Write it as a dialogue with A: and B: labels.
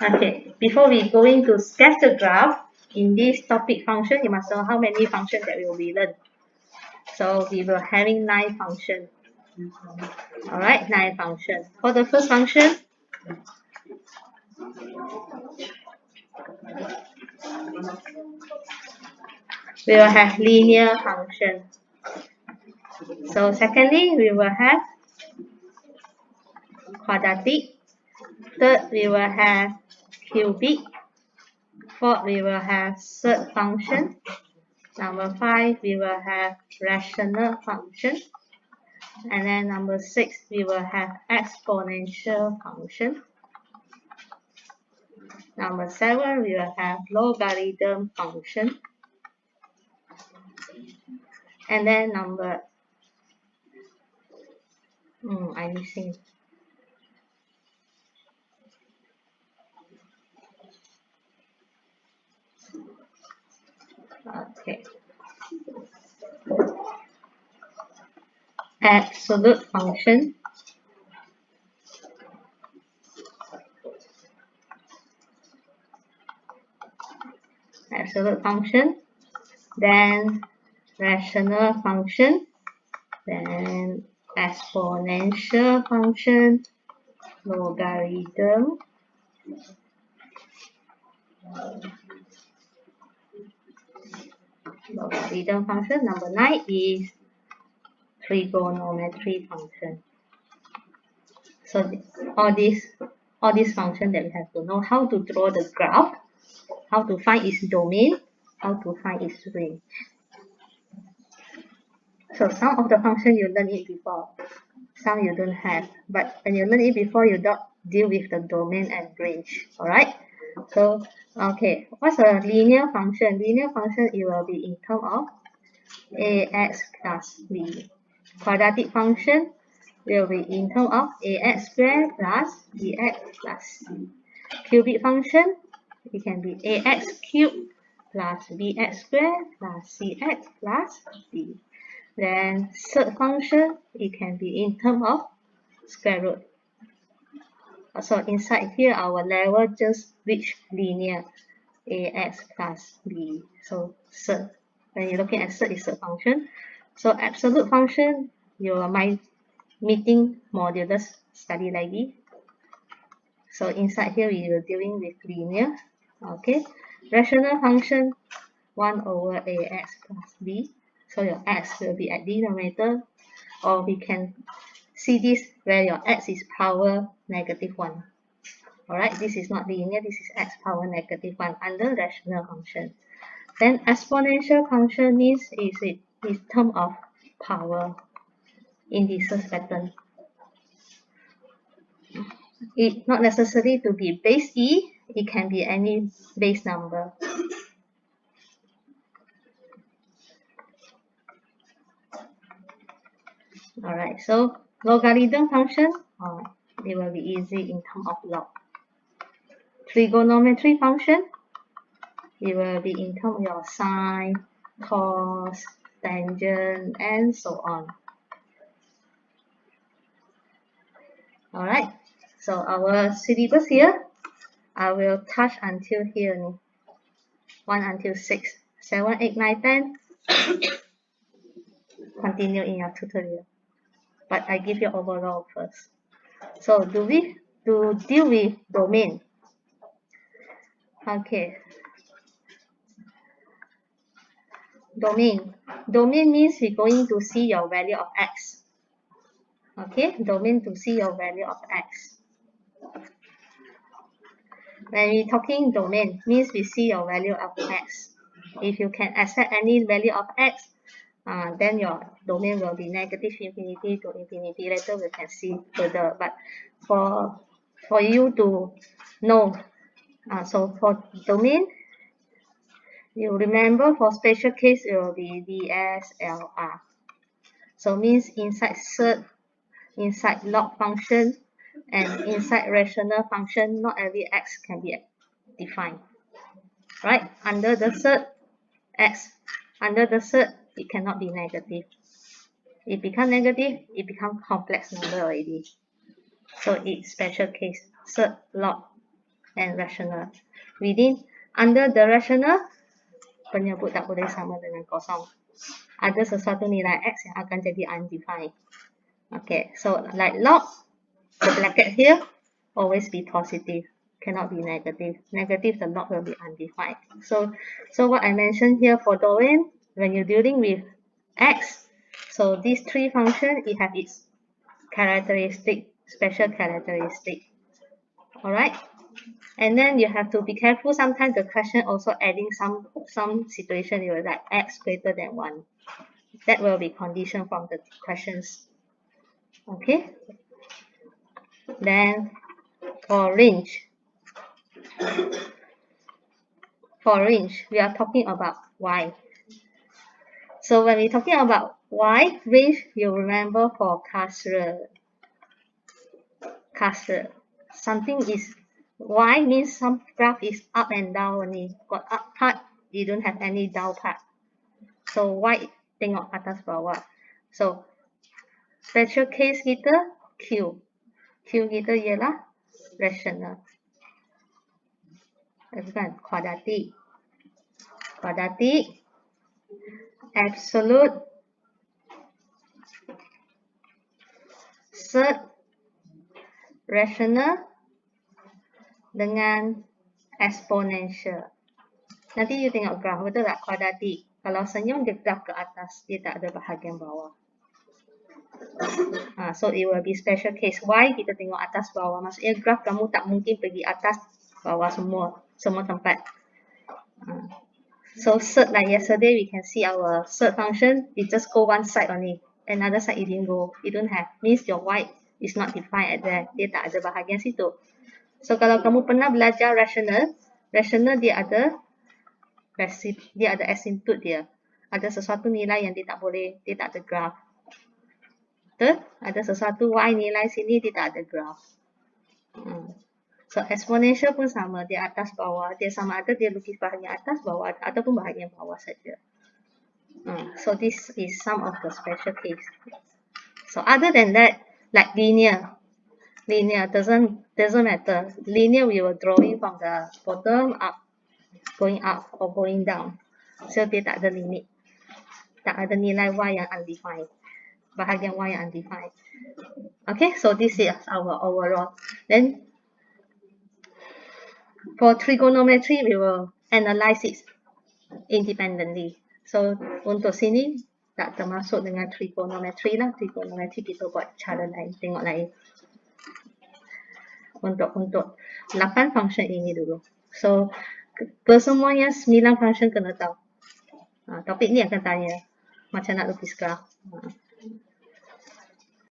A: Okay, before we going to sketch the graph, in this topic function, you must know how many functions that we will learn. So we will having 9 functions. Alright, 9 functions. For the first function, we will have linear function. So secondly, we will have quadratic. Third, we will have cubic. Fourth, we will have third function. Number 5, we will have rational function. And then number 6, we will have exponential function. Number 7, we will have logarithm function. And then I'm missing. Okay. Absolute function. Absolute function. Then rational function. Then exponential function. Logarithm. Logarithm function. Number 9 is trigonometry function. So all these functions that we have to know how to draw the graph, how to find its domain, how to find its range. So some of the functions you learn it before, some you don't have. But when you learn it before, you don't deal with the domain and range. Alright? So okay, what's a linear function? Linear function, it will be in terms of ax plus b. Quadratic function will be in terms of ax squared plus bx plus c. Cubic function, it can be ax cubed plus bx squared plus cx plus d. Then third function, it can be in terms of square root. So inside here, our level just reach linear ax plus b. So third, when you're looking at third, is third function. So absolute function, your mind meeting modulus study lagi. So inside here, we are dealing with linear. Okay, rational function 1 over ax plus b. So your x will be at denominator, or we can see this where your x is power -1. Alright, this is not linear, this is x power -1 under rational function. Then exponential function means is term of power indices pattern. It not necessary to be base e, it can be any base number. Alright, so logarithm function, it will be easy in terms of log. Trigonometry function, it will be in terms of your sine, cos, tangent, and so on. Alright, so our syllabus here, I will touch until here, 1 until 6, 7, 8, 9, 10. Continue in your tutorial. But I give you overall first. So to deal with domain. Okay. Domain. Domain means we're going to see your value of x. Okay, domain to see your value of x. When we're talking domain, means we see your value of x. If you can accept any value of x, then your domain will be -infinity to infinity. Later we can see further. But for you to know, so for domain, you remember for special case it will be DSLR. So means inside cert, inside log function, and inside rational function, not every x can be defined. Right? Under the cert x, under the cert, it cannot be negative. It becomes negative, it becomes complex number already. So it's special case, cert log. and rational. Under the rational, penyebut tak boleh sama dengan kosong. Ada sesuatu nilai X yang akan jadi undefined. Okay, so like log, the bracket here, always be positive. Cannot be negative. Negative, the log will be undefined. So what I mentioned here for domain, when you're dealing with X, so these three functions, it has its characteristic, special characteristic. Alright? And then you have to be careful. Sometimes the question also adding some situation you will like X greater than 1. That will be condition from the questions. Okay? Then for range, we are talking about Y. So when we're talking about Y, range, you remember for kasra. Something is Y means some graph is up and down only. Got up part, you don't have any down part. So Y tengok atas bawah. So special case kita Q. Q kita ialah rational. Bukan, quadratic. Absolute, surd, rational dengan exponential. Nanti you tengok graf, betul tak? Quadratic. Kalau senyum dia graf ke atas, dia tak ada bahagian bawah. So it will be special case. Y kita tengok atas bawah. Maksudnya graf kamu tak mungkin pergi atas bawah semua tempat. So surd, like yesterday we can see our surd function, it just go one side only. Another side it didn't go. It don't have. Means your Y is not defined at there. Dia tak ada bahagian situ. So kalau kamu pernah belajar rational dia ada asymptote dia. Ada sesuatu nilai yang dia tak ada graph. Betul? Ada sesuatu Y nilai sini dia tak ada graph. So exponential pun sama, dia atas bawah, dia sama ada dia lukis bahagian atas bawah ataupun bahagian bawah saja. So this is some of the special case. So other than that, like linear doesn't matter. Linear we were drawing from the bottom up, going up or going down. So dia tak ada limit, tak ada nilai Y yang undefined, bahagian Y yang undefined. Okay, so this is our overall. Then for trigonometry, we will analyze it independently. So untuk sini tak termasuk dengan trigonometry lah. Trigonometry kita buat cara lain, tengok lain. Untuk 8 function ini dulu. So kesemuanya 9 function kena tahu. Topik ni akan tanya macam nak lukis graf.